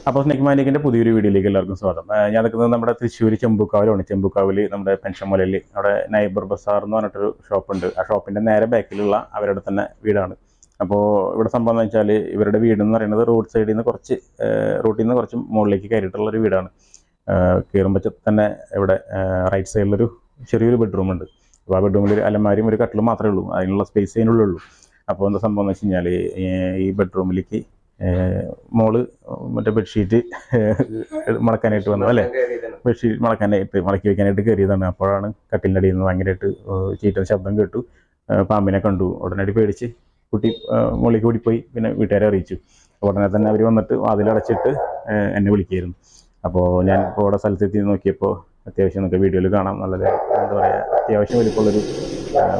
അപ്പോൾ സ്നേക് മാനിക്കിൻ്റെ പുതിയൊരു വീഡിയോയിലേക്ക് എല്ലാവർക്കും സ്വാഗതം. ഞാൻ നിൽക്കുന്നത് നമ്മുടെ തൃശ്ശൂർ ചെമ്പൂക്കാവിലാണ്. ചെമ്പൂക്കാവിൽ നമ്മുടെ പെൻഷൻ മുലയിൽ അവിടെ നൈബർ ബസാർ എന്ന് പറഞ്ഞിട്ടൊരു ഷോപ്പുണ്ട്. ആ ഷോപ്പിൻ്റെ നേരെ ബാക്കിലുള്ള അവരുടെ തന്നെ വീടാണ്. അപ്പോൾ ഇവിടെ സംഭവം എന്ന് വെച്ചാൽ ഇവരുടെ വീടെന്ന് പറയുന്നത് റോട്ടിൽ നിന്ന് കുറച്ച് മുകളിലേക്ക് കയറിയിട്ടുള്ളൊരു വീടാണ്. കയറുമ്പോൾ തന്നെ ഇവിടെ റൈറ്റ് സൈഡിലൊരു ചെറിയൊരു ബെഡ്റൂമുണ്ട്. അപ്പോൾ ആ ബെഡ്റൂമിൽ ഒരു അലമാരിയും ഒരു കട്ടിലും മാത്രമേ ഉള്ളൂ. അതിനുള്ള സ്പേസ് അതിനുള്ളൂ. അപ്പോൾ എന്താ സംഭവം എന്ന് വെച്ച് കഴിഞ്ഞാൽ ഈ ബെഡ്റൂമിലേക്ക് മോള് മറ്റേ ബെഡ്ഷീറ്റ് മടക്കാനായിട്ട് വന്നത് അല്ലേ, ബെഡ്ഷീറ്റ് മടക്കി വയ്ക്കാനായിട്ട് കയറിയതാണ്. അപ്പോഴാണ് കട്ടിലിൻ്റെ അടിയിൽ നിന്ന് ഭയങ്കരമായിട്ട് ചീറ്റുന്ന ശബ്ദം കേട്ടു. പാമ്പിനെ കണ്ടു. ഉടനടി പേടിച്ച് കുട്ടി മുകളിലേക്ക് ഓടിപ്പോയി. പിന്നെ വീട്ടുകാരെ അറിയിച്ചു. ഉടനെ തന്നെ അവർ വന്നിട്ട് വാതിലടച്ചിട്ട് എന്നെ വിളിക്കുകയായിരുന്നു. അപ്പോൾ ഞാൻ ഇപ്പോൾ ഇവിടെ സ്ഥലത്തെത്തി നോക്കിയപ്പോൾ അത്യാവശ്യം നമുക്ക് വീഡിയോയിൽ കാണാം, നല്ലത് എന്താ പറയുക, അത്യാവശ്യം വലിപ്പമുള്ളൊരു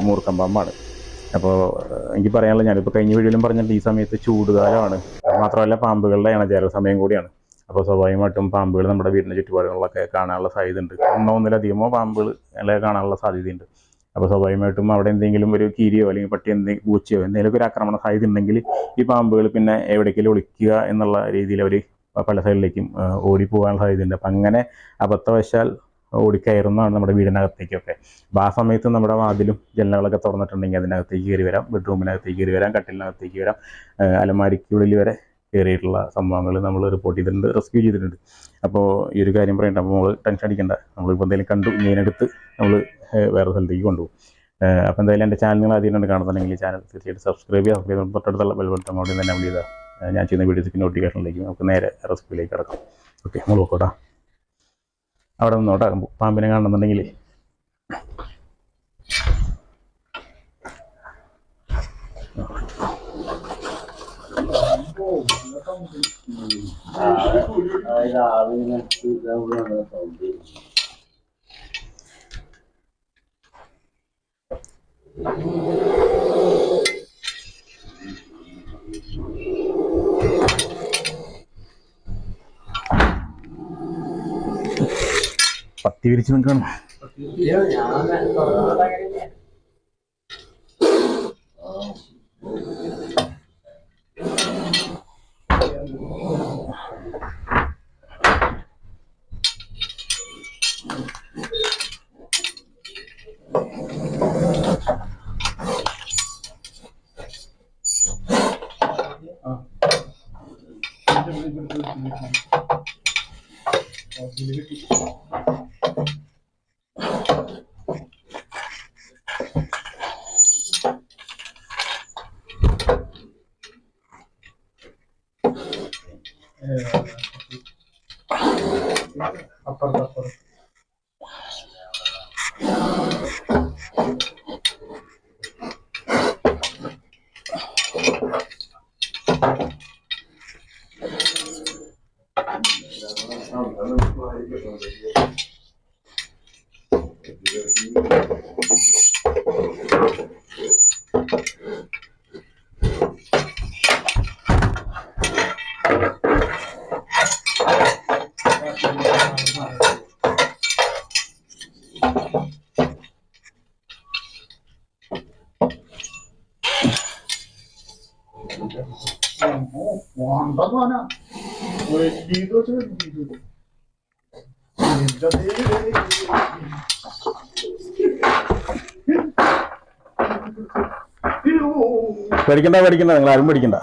മൂർക്കം പാമ്പാണ്. അപ്പോൾ എനിക്ക് പറയാനുള്ളത്, ഞാനിപ്പോൾ കഴിഞ്ഞ വീഡിയോയിലും പറഞ്ഞിട്ട് ഈ സമയത്ത് ചൂടുകാലമാണ്. മാത്രമല്ല പാമ്പുകളുടെ ഇണചേരൽ സമയം കൂടിയാണ്. അപ്പോൾ സ്വാഭാവികമായിട്ടും പാമ്പുകൾ നമ്മുടെ വീടിൻ്റെ ചുറ്റുപാടുകളിലൊക്കെ കാണാനുള്ള സാധ്യതയുണ്ട്. ഒന്നിലധികമോ പാമ്പുകൾ കാണാനുള്ള സാധ്യതയുണ്ട്. അപ്പോൾ സ്വാഭാവികമായിട്ടും അവിടെ എന്തെങ്കിലും ഒരു കീരിയോ അല്ലെങ്കിൽ പട്ടി പൂച്ചയോ എന്തെങ്കിലുമൊക്കെ ഒരു ആക്രമണ സാധ്യത ഉണ്ടെങ്കിൽ ഈ പാമ്പുകൾ പിന്നെ എവിടേക്കെങ്കിലും ഒളിക്കുക എന്നുള്ള രീതിയിൽ അവർ പല സൈഡിലേക്കും ഓടിപ്പോകാനുള്ള സാധ്യതയുണ്ട്. അപ്പം അങ്ങനെ അബദ്ധവശാൽ ഓടിക്കയറുന്നതാണ് നമ്മുടെ വീടിനകത്തേക്കൊക്കെ. അപ്പോൾ ആ സമയത്ത് നമ്മുടെ വാതിലും ജനലുകളൊക്കെ തുറന്നിട്ടുണ്ടെങ്കിൽ അതിനകത്തേക്ക് കയറി വരാം, ബെഡ്റൂമിനകത്തേക്ക് കയറി വരാം, കട്ടിലിനകത്തേക്ക് വരാം, അലമാരിക്കുള്ളിൽ വരെ കയറിയിട്ടുള്ള സംഭവങ്ങൾ നമ്മൾ റിപ്പോർട്ട് ചെയ്തിട്ടുണ്ട്, റെസ്ക്യൂ ചെയ്തിട്ടുണ്ട്. അപ്പോൾ ഈ ഒരു കാര്യം പറയണ്ട. അപ്പോൾ നമ്മൾ ടെൻഷൻ അടിക്കേണ്ട. നമ്മളിപ്പോൾ എന്തെങ്കിലും കണ്ടു ഇതിനടുത്ത് നമ്മൾ വേറെ സ്ഥലത്തേക്ക് കൊണ്ടുപോകും. അപ്പോൾ എന്തായാലും എൻ്റെ ചാനൽ നിങ്ങൾ ആദ്യമായിട്ട് കാണുന്നുണ്ടെങ്കിൽ ചാനൽ തീർച്ചയായിട്ടും സബ്സ്ക്രൈബ് ചെയ്യുക. തൊട്ടടുത്തുള്ള ബെൽ ബട്ടൺ കൂടി തന്നെ നമ്മൾ ചെയ്താൽ ഞാൻ ചെയ്യുന്ന വീഡിയോസിലേക്ക് നോട്ടിഫിക്കേഷനിലേക്ക് നമുക്ക് നേരെ റെസ്ക്യൂയിലേക്ക് കിടക്കാം. ഓക്കെ, നമ്മൾ നോക്കോട്ടാ. അവിടെ നിന്നോട്ടാ പാമ്പിനെ കാണുന്നുണ്ടെങ്കിൽ. പത്തി വിരിച്ച് നിൽക്കണം. അപ്പുറത്ത് പേടിക്കണ്ട, നിങ്ങൾ ആരും പേടിക്കണ്ട.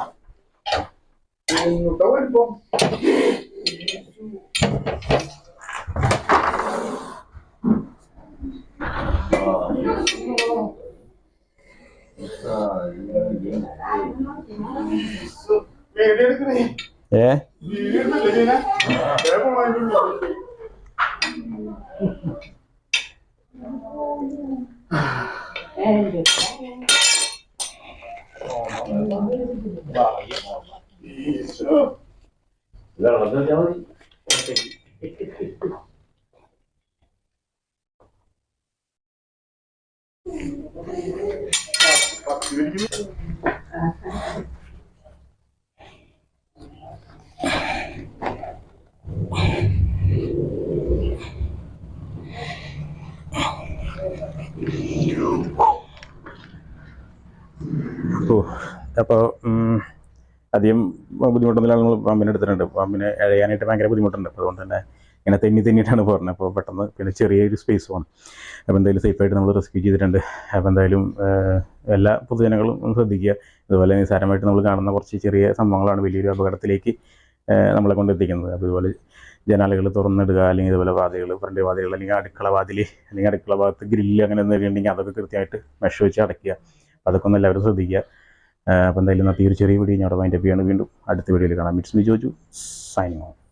അപ്പോൾ അധികം ബുദ്ധിമുട്ടൊന്നുമില്ല. നമ്മൾ പാമ്പിനെ എടുത്തിട്ടുണ്ട്. പാമ്പിനെ എഴയാനായിട്ട് ഭയങ്കര ബുദ്ധിമുട്ടുണ്ട്. അപ്പോൾ അതുകൊണ്ട് തന്നെ ഇങ്ങനെ തെന്നിയിട്ടാണ് പറഞ്ഞത്. അപ്പോൾ പെട്ടെന്ന് പിന്നെ ചെറിയൊരു സ്പേസ് വേണം. അപ്പോൾ എന്തായാലും സേഫായിട്ട് നമ്മൾ റെസ്ക്യൂ ചെയ്തിട്ടുണ്ട്. അപ്പോൾ എന്തായാലും എല്ലാ പൊതുജനങ്ങളും ഒന്ന് ശ്രദ്ധിക്കുക. അതുപോലെ നിസ്സാരമായിട്ട് നമ്മൾ കാണുന്ന കുറച്ച് ചെറിയ സംഭവങ്ങളാണ് വലിയൊരു അപകടത്തിലേക്ക് നമ്മളെ കൊണ്ടെത്തിക്കുന്നത്. അപ്പോൾ ഇതുപോലെ ജനാലകൾ തുറന്നിടുക, അല്ലെങ്കിൽ ഇതുപോലെ വാതിലുകൾ, ഫ്രണ്ട് വാതിലുകൾ, അല്ലെങ്കിൽ അടുക്കള വാതിൽ, അല്ലെങ്കിൽ അടുക്കള ഭാഗത്ത് ഗ്രില്ല് അങ്ങനെ എന്തെങ്കിലും ഉണ്ടെങ്കിൽ അതൊക്കെ കൃത്യമായിട്ട് മെഷ് വെച്ച് അടയ്ക്കുക. അതൊക്കെ ഒന്ന് എല്ലാവരും ശ്രദ്ധിക്കുക. അപ്പോൾ എന്തായാലും ഇന്നത്തെ ഈ ഒരു ചെറിയ വീഡിയോ ഞാൻ അവിടെ വൈൻഡപ്പ് ചെയ്യാണ്. വീണ്ടും അടുത്ത വീഡിയോയിൽ കാണാം. It's me Joju, signing off.